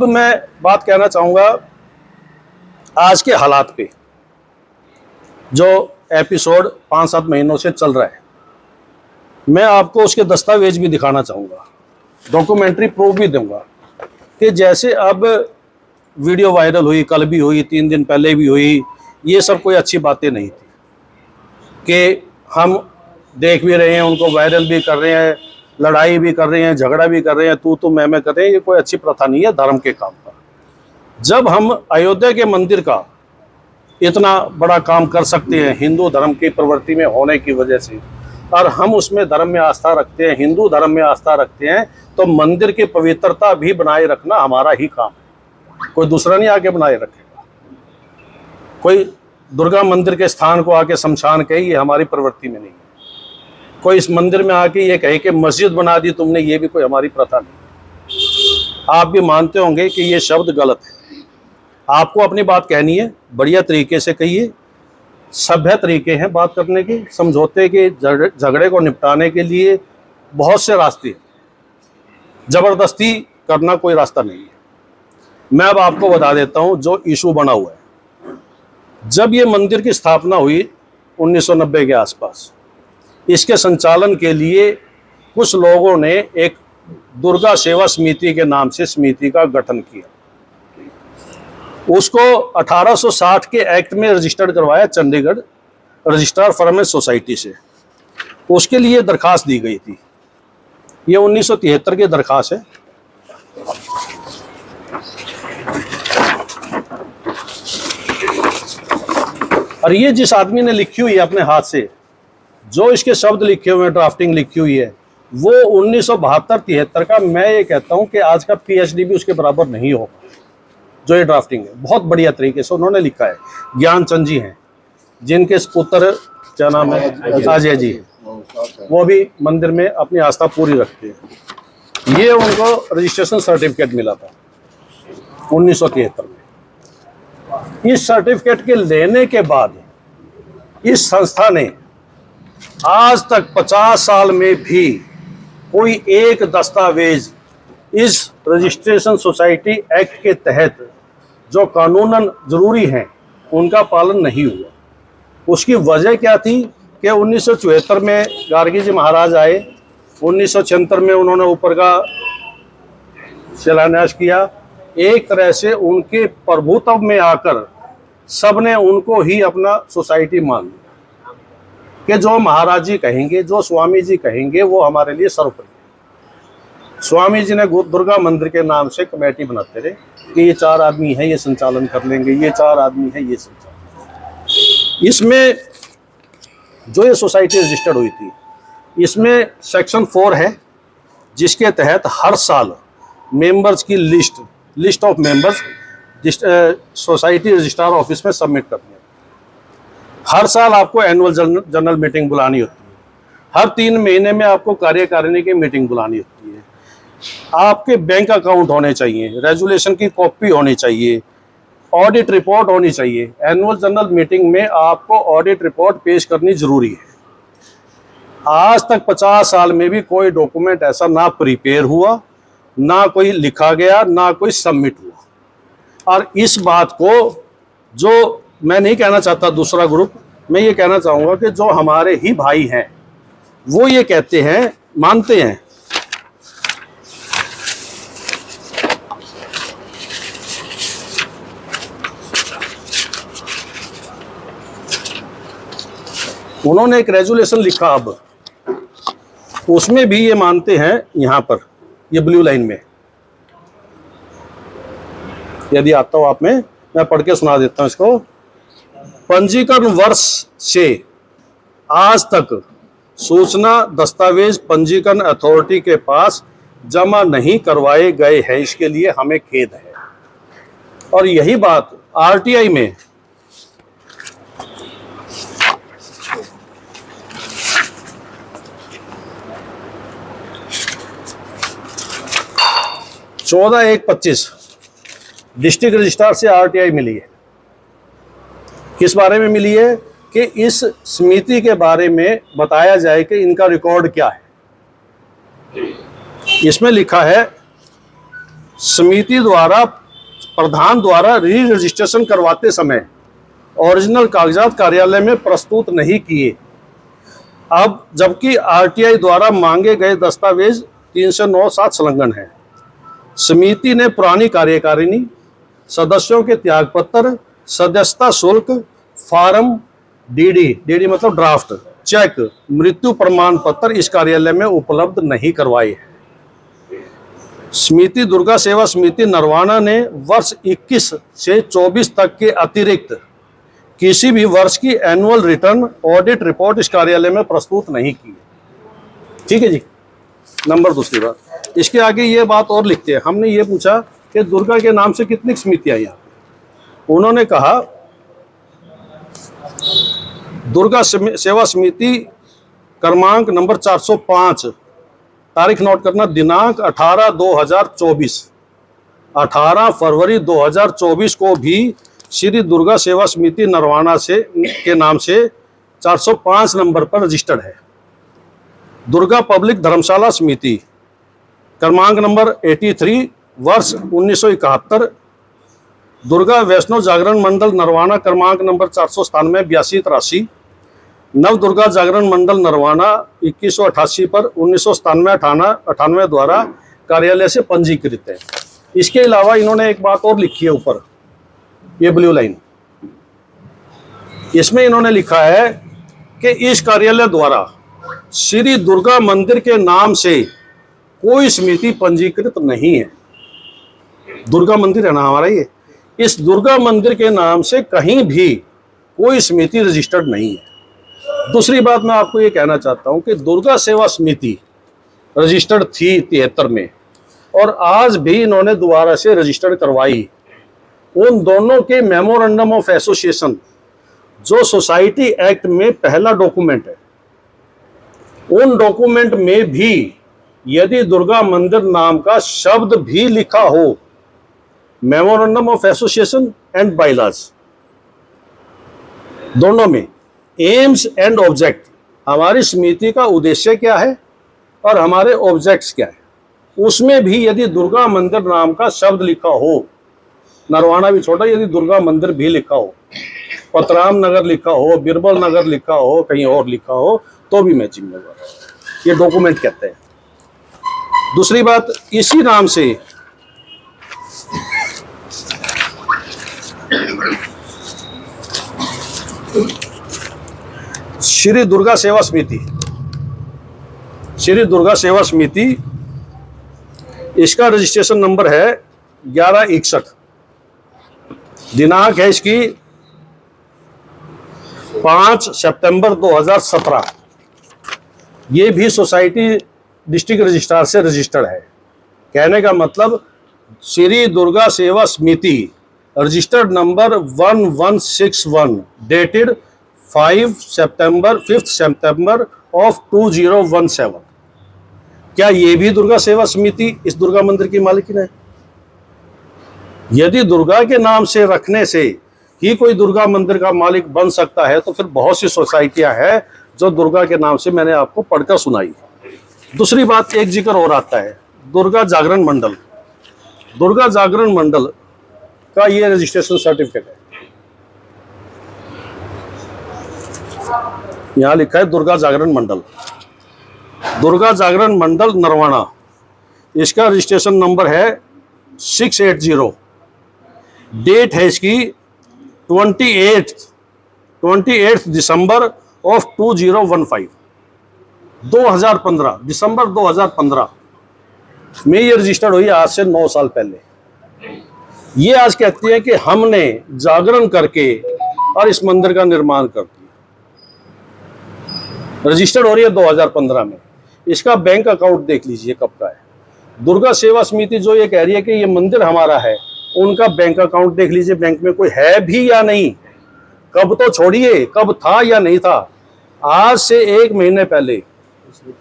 अब मैं बात कहना चाहूँगा आज के हालात पे, जो एपिसोड 5-7 महीनों से चल रहा है। मैं आपको उसके दस्तावेज भी दिखाना चाहूँगा, डॉक्यूमेंट्री प्रूफ भी दूंगा कि जैसे अब वीडियो वायरल हुई, कल भी हुई, 3 दिन पहले भी हुई, ये सब कोई अच्छी बातें नहीं थी कि हम देख भी रहे हैं, उनको वायरल भी कर रहे हैं, लड़ाई भी कर रहे हैं, झगड़ा भी कर रहे हैं, तू मैं कर रहे हैं। ये कोई अच्छी प्रथा नहीं है धर्म के काम का। जब हम अयोध्या के मंदिर का इतना बड़ा काम कर सकते हैं हिंदू धर्म की प्रवृत्ति में होने की वजह से, और हम उसमें धर्म में आस्था रखते हैं, हिंदू धर्म में आस्था रखते हैं, तो मंदिर की पवित्रता भी बनाए रखना हमारा ही काम है। कोई दूसरा नहीं आके बनाए रखेगा। कोई दुर्गा मंदिर के स्थान को आके शमशान कहे, ये हमारी प्रवृत्ति में नहीं है। कोई इस मंदिर में आके ये कहे कि मस्जिद बना दी तुमने, ये भी कोई हमारी प्रथा नहीं। आप भी मानते होंगे कि ये शब्द गलत है। आपको अपनी बात कहनी है, बढ़िया तरीके से कहिए, सभ्य तरीके हैं बात करने के, समझौते के, झगड़े को निपटाने के लिए बहुत से रास्ते हैं। जबरदस्ती करना कोई रास्ता नहीं है। मैं अब आपको बता देता हूं जो इशू बना हुआ है। जब ये मंदिर की स्थापना हुई 1990 के आसपास, इसके संचालन के लिए कुछ लोगों ने एक दुर्गा सेवा समिति के नाम से समिति का गठन किया। उसको 1860 के एक्ट में रजिस्टर्ड करवाया Chandigarh registrar firm and society से। उसके लिए दरखास्त दी गई थी। ये 1973 की दरखास्त है। और ये जिस आदमी ने लिखी हुई है अपने हाथ से, जो इसके शब्द लिखे हुए हैं, ड्राफ्टिंग लिखी हुई है, वो 1972-73 का, मैं ये कहता हूं कि आज का PhD भी उसके बराबर नहीं होगा। जो ये ड्राफ्टिंग है बहुत बढ़िया तरीके से उन्होंने लिखा है। ज्ञानचंद जी हैं, जिनके पुत्र क्या नाम है, अजय जी, वो भी मंदिर में अपनी आस्था पूरी रखते हैं। ये उनको रजिस्ट्रेशन सर्टिफिकेट मिला था 1973 में। इस सर्टिफिकेट के लेने के बाद इस संस्था ने आज तक 50 साल में भी कोई एक दस्तावेज इस रजिस्ट्रेशन सोसाइटी एक्ट के तहत जो कानूनन जरूरी हैं उनका पालन नहीं हुआ। उसकी वजह क्या थी कि 1974 में गार्गी जी महाराज आए, 1976 में उन्होंने ऊपर का शिलान्यास किया। एक तरह से उनके प्रभुत्व में आकर सबने उनको ही अपना सोसाइटी मान लिया कि जो महाराज जी कहेंगे, जो स्वामी जी कहेंगे, वो हमारे लिए सर्वोपरि। स्वामी जी ने दुर्गा मंदिर के नाम से कमेटी बनाते रहे कि ये 4 आदमी हैं, ये संचालन कर लेंगे, ये 4 आदमी हैं, ये संचालन। इसमें जो ये सोसाइटी रजिस्टर्ड हुई थी, इसमें सेक्शन 4 है, जिसके तहत हर साल मेंबर्स की list of members society registrar office में सबमिट करनी है। हर साल आपको एनुअल जनरल मीटिंग बुलानी होती है। हर 3 महीने में आपको कार्यकारिणी की मीटिंग बुलानी होती है। आपके बैंक अकाउंट होने चाहिए, रेजुलेशन की कॉपी होनी चाहिए, ऑडिट रिपोर्ट होनी चाहिए। एनुअल जनरल मीटिंग में आपको ऑडिट रिपोर्ट पेश करनी जरूरी है। आज तक 50 साल में भी कोई डॉक्यूमेंट ऐसा ना प्रिपेयर हुआ, ना कोई लिखा गया, ना कोई सबमिट हुआ। और इस बात को, जो मैं नहीं कहना चाहता दूसरा ग्रुप, मैं ये कहना चाहूँगा कि जो हमारे ही भाई हैं वो ये कहते हैं, मानते हैं। उन्होंने एक रेजुलेशन लिखा, अब उसमें भी ये मानते हैं, यहाँ पर ये ब्लू लाइन में, यदि आता हो आप में, मैं पढ़ के सुना देता हूँ इसको। पंजीकरण वर्ष से आज तक सूचना दस्तावेज पंजीकरण अथॉरिटी के पास जमा नहीं करवाए गए हैं, इसके लिए हमें खेद है। और यही बात RTI में 14/1/25 डिस्ट्रिक्ट रजिस्ट्रार से RTI मिली है। किस बारे में मिली है कि इस समिति के बारे में बताया जाए कि इनका रिकॉर्ड क्या है। इसमें लिखा है समिति द्वारा प्रधान द्वारा री रजिस्ट्रेशन करवाते समय ओरिजिनल कागजात कार्यालय में प्रस्तुत नहीं किए। अब जबकि आरटीआई द्वारा मांगे गए दस्तावेज 309(7) संलग्न है। समिति ने पुरानी कार्यकारिणी, सदस्यों के त्यागपत्र, सदस्यता शुल्क, फार्म, डीडी मतलब ड्राफ्ट, चेक, मृत्यु प्रमाण पत्र इस कार्यालय में उपलब्ध नहीं करवाए। समिति दुर्गा सेवा समिति नरवाना ने वर्ष 21 से 24 तक के अतिरिक्त किसी भी वर्ष की एनुअल रिटर्न ऑडिट रिपोर्ट इस कार्यालय में प्रस्तुत नहीं की। ठीक है जी। नंबर दूसरी बात, इसके आगे ये बात और लिखते हैं, हमने ये पूछा कि दुर्गा के नाम से कितनी समितियां यहाँ। उन्होंने कहा दुर्गा सेवा समिति क्रमांक नंबर 405, तारीख नोट करना, दिनांक 18 फरवरी 2024 को भी श्री दुर्गा सेवा समिति नरवाना के नाम से 405 नंबर पर रजिस्टर्ड है। दुर्गा पब्लिक धर्मशाला समिति क्रमांक नंबर 83 वर्ष 1971, दुर्गा वैष्णव जागरण मंडल नरवाना क्रमांक नंबर 497 नव दुर्गा जागरण मंडल नरवाना 2188 पर 1997-98 द्वारा कार्यालय से पंजीकृत है। इसके अलावा इन्होंने एक बात और लिखी है ऊपर, ये ब्लू लाइन, इसमें इन्होंने लिखा है कि इस कार्यालय द्वारा श्री दुर्गा मंदिर के नाम से कोई समिति पंजीकृत नहीं है। दुर्गा मंदिर है ना हमारा ये, इस दुर्गा मंदिर के नाम से कहीं भी कोई समिति रजिस्टर्ड नहीं है। दूसरी बात मैं आपको ये कहना चाहता हूं कि दुर्गा सेवा समिति रजिस्टर्ड थी 73 में और आज भी इन्होंने दोबारा से रजिस्टर्ड करवाई। उन दोनों के मेमोरेंडम ऑफ एसोसिएशन जो सोसाइटी एक्ट में पहला डॉक्यूमेंट है, उन डॉक्यूमेंट में भी यदि दुर्गा मंदिर नाम का शब्द भी लिखा हो, memorandum of association and bylaws दोनों में एम्स एंड ऑब्जेक्ट, हमारी समिति का उद्देश्य क्या है और हमारे ऑब्जेक्ट्स क्या है, उसमें भी यदि दुर्गा मंदिर नाम का शब्द लिखा हो, नरवाना भी छोटा, यदि दुर्गा मंदिर भी लिखा हो, पतराम नगर लिखा हो, बिरबल नगर लिखा हो, कहीं और लिखा हो, तो भी मैं जिम्मेदार, ये डॉक्यूमेंट कहते हैं। दूसरी बात, इसी नाम से श्री दुर्गा सेवा समिति, श्री दुर्गा सेवा समिति, इसका रजिस्ट्रेशन नंबर है 1161, दिनांक है इसकी 5 सितंबर 2017। ये भी सोसाइटी डिस्ट्रिक्ट रजिस्ट्रार से रजिस्टर्ड है। कहने का मतलब श्री दुर्गा सेवा समिति registered number 1161 dated 5 September of 2017। क्या ये भी दुर्गा सेवा समिति इस दुर्गा मंदिर की मालिकिन है? यदि दुर्गा के नाम से रखने से ही कोई दुर्गा मंदिर का मालिक बन सकता है तो फिर बहुत सी सोसाइटियां हैं जो दुर्गा के नाम से मैंने आपको पढ़कर सुनाई। दूसरी बात, एक जिक्र और आता है, दुर्गा जागरण मंडल। दुर्गा जागरण मंडल का ये रजिस्ट्रेशन सर्टिफिकेट है, यहां लिखा है दुर्गा जागरण मंडल, दुर्गा जागरण मंडल नरवाना। इसका रजिस्ट्रेशन नंबर है 680, डेट है इसकी 28 दिसंबर ऑफ 2015, 2015 दिसंबर 2015 में ये रजिस्टर्ड हुई, आज से 9 साल पहले। ये आज कहती है कि हमने जागरण करके और इस मंदिर का निर्माण कर दिया। रजिस्टर्ड हो रही है 2015 में। इसका बैंक अकाउंट देख लीजिए कब का है। दुर्गा सेवा समिति जो ये कह रही है कि ये मंदिर हमारा है, उनका बैंक अकाउंट देख लीजिए, बैंक में कोई है भी या नहीं, कब तो छोड़िए कब था या नहीं था, आज से 1 महीने पहले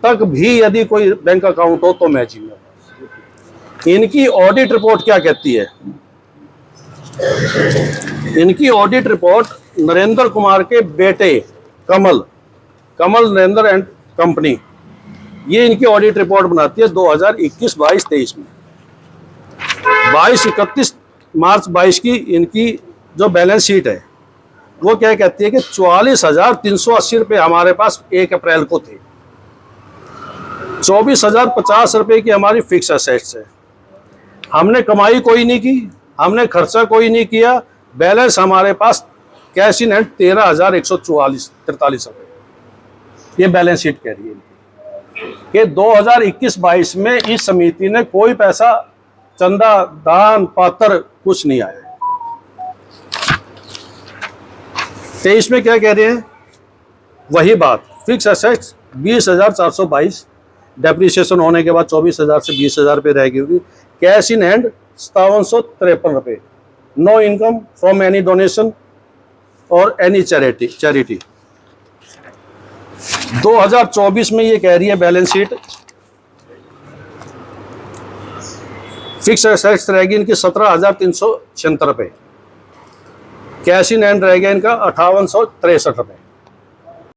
तक भी यदि कोई बैंक अकाउंट हो तो मैं जिम्मेदार। इनकी ऑडिट रिपोर्ट क्या कहती है? इनकी ऑडिट रिपोर्ट नरेंद्र कुमार के बेटे कमल नरेंद्र एंड कंपनी, ये इनकी ऑडिट रिपोर्ट बनाती है 2021-22-23 में। 31 मार्च 22 की इनकी जो बैलेंस शीट है वो क्या कहती है कि 44,380 रुपये हमारे पास 1 अप्रैल को थे। 24,050 रुपये की हमारी फिक्स असेट्स है। हमने कमाई कोई नहीं की, हमने खर्चा कोई नहीं किया। बैलेंस हमारे पास कैश इन हैंड 13,143 रुपये, ये बैलेंस शीट कह रही है कि 2021-22 में इस समिति ने कोई पैसा, चंदा, दान पात्र कुछ नहीं आया। 23 में क्या कह रहे हैं, वही बात, फिक्स असेट्स 20,422, डेप्रिसिएशन होने के बाद 24,000 से 20,000 रुपये रह गई होगी। कैश इन हैंड 5753 रुपये। No income from any donation और एनी चैरिटी। 2024 में ये कह रही है बैलेंस शीट, फिक्स असेट्स रहेगी इनकी 17,376 रुपये, कैश इन हैंड रहेगा इनका 5863 रुपये।